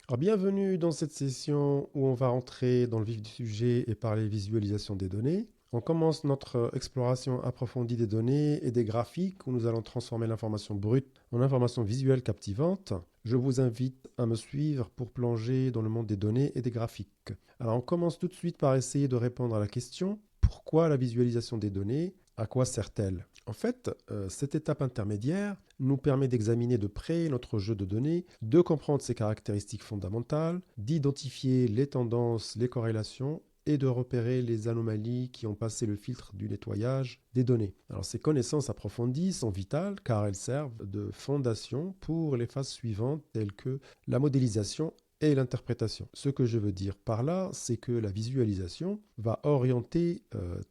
Alors, bienvenue dans cette session où on va entrer dans le vif du sujet et parler visualisation des données. On commence notre exploration approfondie des données et des graphiques où nous allons transformer l'information brute en information visuelle captivante. Je vous invite à me suivre pour plonger dans le monde des données et des graphiques. Alors, on commence tout de suite par essayer de répondre à la question: pourquoi la visualisation des données? À quoi sert-elle? En fait, cette étape intermédiaire nous permet d'examiner de près notre jeu de données, de comprendre ses caractéristiques fondamentales, d'identifier les tendances, les corrélations et de repérer les anomalies qui ont passé le filtre du nettoyage des données. Alors, ces connaissances approfondies sont vitales car elles servent de fondation pour les phases suivantes telles que la modélisation et l'interprétation. Ce que je veux dire par là, c'est que la visualisation va orienter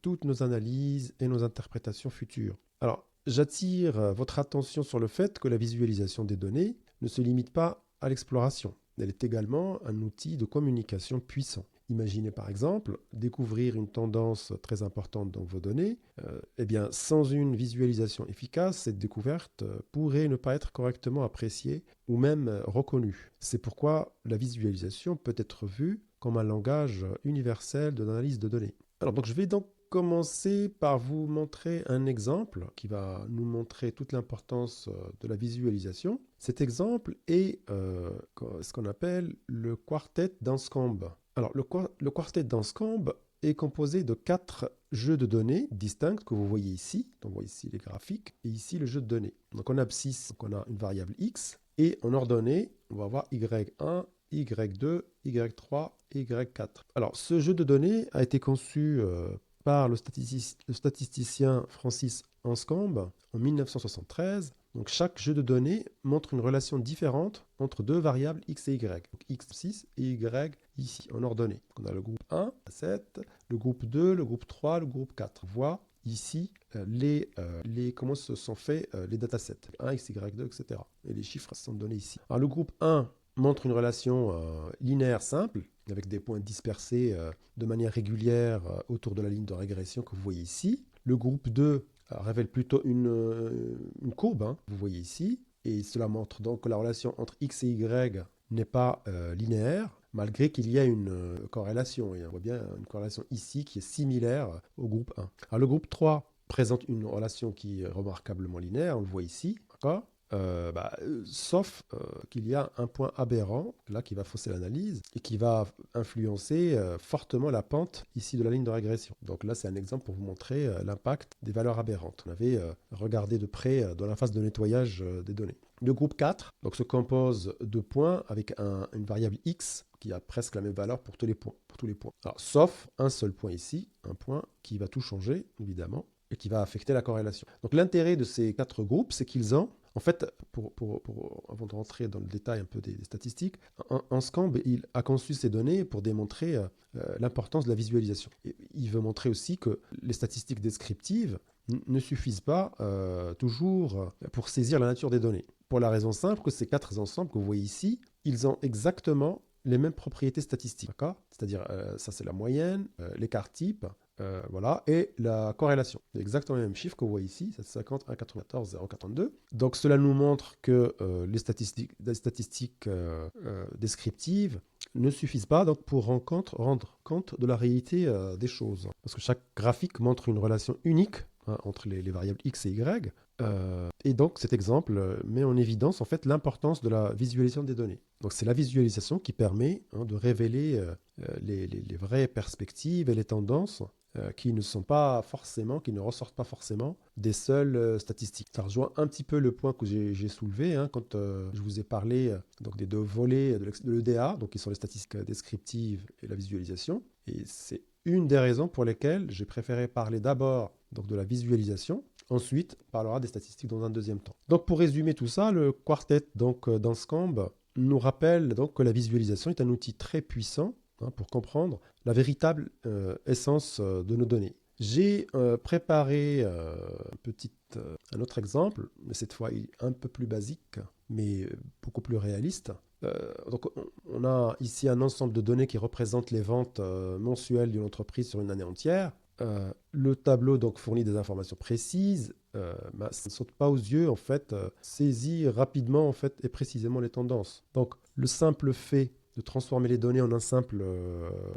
toutes nos analyses et nos interprétations futures. Alors, j'attire votre attention sur le fait que la visualisation des données ne se limite pas à l'exploration. Elle est également un outil de communication puissant. Imaginez par exemple découvrir une tendance très importante dans vos données. Eh bien, sans une visualisation efficace, cette découverte pourrait ne pas être correctement appréciée ou même reconnue. C'est pourquoi la visualisation peut être vue comme un langage universel de l'analyse de données. Alors, donc, je vais donc commencer par vous montrer un exemple qui va nous montrer toute l'importance de la visualisation. Cet exemple est ce qu'on appelle le quartet d'Anscombe. Alors, le quartet d'Anscombe est composé de 4 jeux de données distincts que vous voyez ici. Donc, vous voyez ici les graphiques et ici le jeu de données. Donc, en abscisse, on a une variable x et en ordonnée, on va avoir y1, y2, y3 et y4. Alors, ce jeu de données a été conçu par le statisticien Francis Anscombe en 1973. Donc, chaque jeu de données montre une relation différente entre deux variables x et y. Donc, x6 et y ici, en ordonnée. On a le groupe 1, 7, le groupe 2, le groupe 3, le groupe 4. On voit ici comment se sont faits les datasets. 1, x, y, 2, etc. Et les chiffres sont donnés ici. Alors, le groupe 1 montre une relation linéaire simple, avec des points dispersés de manière régulière autour de la ligne de régression que vous voyez ici. Le groupe 2 révèle plutôt une courbe, hein, vous voyez ici, et cela montre donc que la relation entre x et y n'est pas linéaire, malgré qu'il y a une corrélation. Et on voit bien une corrélation ici qui est similaire au groupe 1. Alors, le groupe 3 présente une relation qui est remarquablement linéaire, on le voit ici, d'accord ? Sauf qu'il y a un point aberrant là qui va fausser l'analyse et qui va influencer fortement la pente ici de la ligne de régression. Donc là, c'est un exemple pour vous montrer l'impact des valeurs aberrantes. On avait regardé de près dans la phase de nettoyage des données. Le groupe 4 donc, se compose de points avec une variable x qui a presque la même valeur pour tous les points. Alors, sauf un seul point ici, un point qui va tout changer, évidemment, et qui va affecter la corrélation. Donc l'intérêt de ces 4 groupes, c'est qu'ils ont, en fait, avant de rentrer dans le détail un peu des statistiques, Anscombe il a conçu ces données pour démontrer l'importance de la visualisation. Et il veut montrer aussi que les statistiques descriptives ne suffisent pas toujours pour saisir la nature des données. Pour la raison simple que ces 4 ensembles que vous voyez ici, ils ont exactement les mêmes propriétés statistiques. C'est-à-dire, ça c'est la moyenne, l'écart type, voilà, et la corrélation. C'est exactement le même chiffre que vous voyez ici, 750, 1,94, 0,42. Donc cela nous montre que les statistiques descriptives ne suffisent pas donc, pour rendre compte de la réalité des choses. Parce que chaque graphique montre une relation unique entre les variables x et y. Et donc cet exemple met en évidence en fait l'importance de la visualisation des données. Donc c'est la visualisation qui permet de révéler les vraies perspectives et les tendances qui ne ressortent pas forcément des seules statistiques. Ça rejoint un petit peu le point que j'ai soulevé quand je vous ai parlé donc des 2 volets de l'EDA, donc qui sont les statistiques descriptives et la visualisation. Et c'est une des raisons pour lesquelles j'ai préféré parler d'abord donc, de la visualisation. Ensuite, on parlera des statistiques dans un deuxième temps. Donc pour résumer tout ça, le quartet d'Anscombe nous rappelle donc que la visualisation est un outil très puissant pour comprendre la véritable essence de nos données. J'ai préparé un autre exemple, mais cette fois il est un peu plus basique, mais beaucoup plus réaliste. Donc on a ici un ensemble de données qui représentent les ventes mensuelles d'une entreprise sur une année entière. Le tableau donc fournit des informations précises, ça ne saute pas aux yeux en fait, saisit rapidement en fait et précisément les tendances. Donc le simple fait de transformer les données en un simple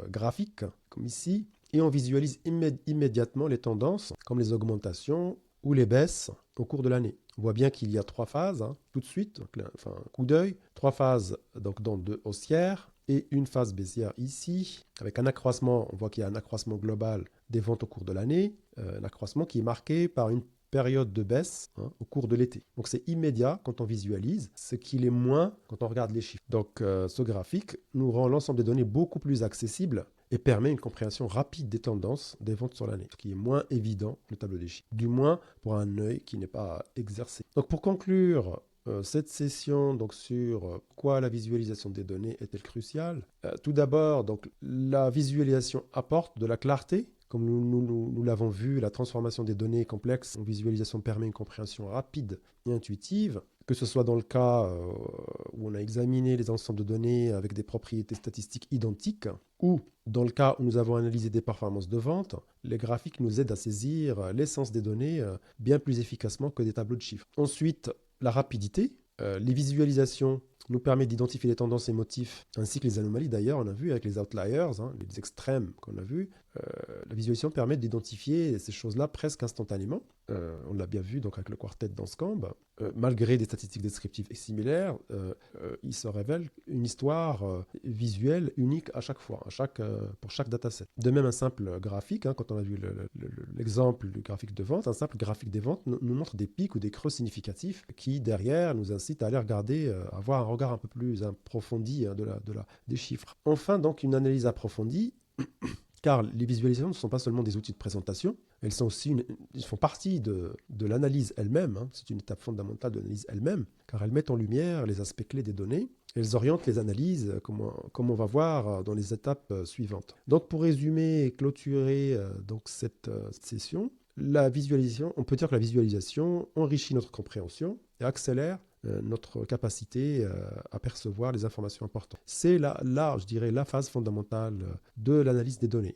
graphique, comme ici, et on visualise immédiatement les tendances, comme les augmentations ou les baisses au cours de l'année. On voit bien qu'il y a 3 phases, hein, tout de suite, donc là, enfin, un coup d'œil, 3 phases donc, dans 2 haussières et une phase baissière ici, avec un accroissement, on voit qu'il y a un accroissement global des ventes au cours de l'année, un accroissement qui est marqué par une période de baisse hein, au cours de l'été. Donc c'est immédiat quand on visualise, ce qu'il est moins quand on regarde les chiffres. Donc ce graphique nous rend l'ensemble des données beaucoup plus accessible et permet une compréhension rapide des tendances des ventes sur l'année, ce qui est moins évident que le tableau des chiffres, du moins pour un œil qui n'est pas exercé. Donc pour conclure cette session donc, sur pourquoi la visualisation des données est-elle cruciale, tout d'abord, donc, la visualisation apporte de la clarté. Comme nous l'avons vu, la transformation des données complexes en visualisation permet une compréhension rapide et intuitive, que ce soit dans le cas où on a examiné les ensembles de données avec des propriétés statistiques identiques, ou dans le cas où nous avons analysé des performances de vente, les graphiques nous aident à saisir l'essence des données bien plus efficacement que des tableaux de chiffres. Ensuite, la rapidité. Les visualisations nous permettent d'identifier les tendances et motifs, ainsi que les anomalies d'ailleurs, on a vu avec les outliers, hein, les extrêmes qu'on a vus. La visualisation permet d'identifier ces choses-là presque instantanément. On l'a bien vu donc avec le quartet d'Anscombe. Malgré des statistiques descriptives et similaires, il se révèle une histoire visuelle unique à chaque fois, pour chaque dataset. De même, un simple graphique, hein, quand on a vu l'exemple du graphique de vente, un simple graphique des ventes nous montre des pics ou des creux significatifs qui, derrière, nous incitent à aller regarder, à avoir un regard un peu plus approfondi hein, des chiffres. Enfin, donc, une analyse approfondie car les visualisations ne sont pas seulement des outils de présentation, elles font partie de l'analyse elle-même. Hein. C'est une étape fondamentale de l'analyse elle-même, car elles mettent en lumière les aspects clés des données. Elles orientent les analyses, comme on va voir dans les étapes suivantes. Donc, pour résumer et clôturer donc cette session, on peut dire que la visualisation enrichit notre compréhension et accélère notre capacité à percevoir les informations importantes. C'est là, je dirais, la phase fondamentale de l'analyse des données.